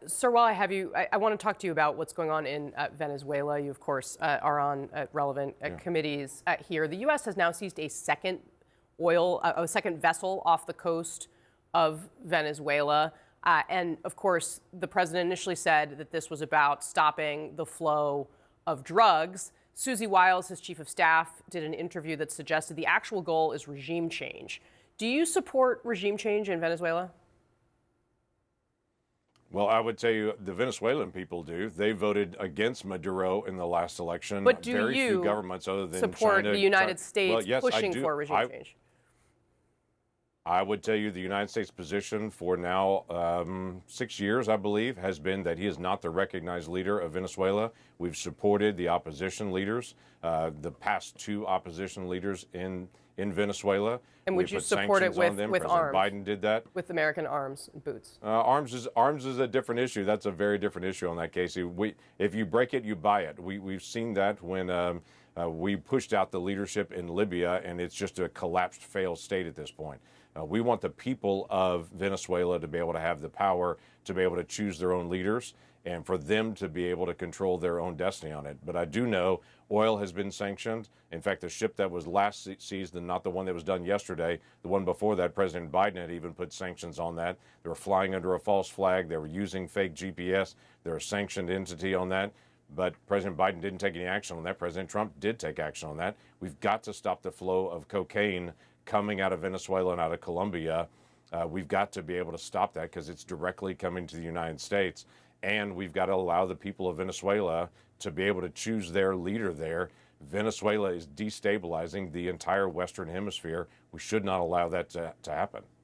Sir, while I have you, I want to talk to you about what's going on in Venezuela. You, of course, are on relevant committees here. The U.S. has now seized a second a second vessel off the coast of Venezuela. And, of course, the president initially said that this was about stopping the flow of drugs. Susie Wiles, his chief of staff, did an interview that suggested the actual goal is regime change. Do you support regime change in Venezuela? Well, I would tell you the Venezuelan people do. They voted against Maduro in the last election. But do Very you few governments other than support China, the United States well, yes, pushing for regime change? I would tell you the United States position for now 6 years, I believe, has been that he is not the recognized leader of Venezuela. We've supported the opposition leaders, the past two opposition leaders in Venezuela. And would you support it with President arms? Biden did that. With American arms and boots? Arms is a different issue. That's a very different issue on that, Kasie. If you break it, you buy it. We've seen that when we pushed out the leadership in Libya, and it's just a collapsed, failed state at this point. We want the people of Venezuela to be able to have the power to be able to choose their own leaders and for them to be able to control their own destiny on it. But I do know oil has been sanctioned. In fact, the ship that was last seized, and not the one that was done yesterday, the one before that, President Biden had even put sanctions on that. They were flying under a false flag. They were using fake GPS. They're a sanctioned entity on that. But President Biden didn't take any action on that. President Trump did take action on that. We've got to stop the flow of cocaine coming out of Venezuela and out of Colombia. We've got to be able to stop that because it's directly coming to the United States. And we've got to allow the people of Venezuela to be able to choose their leader there. Venezuela is destabilizing the entire Western Hemisphere. We should not allow that to happen.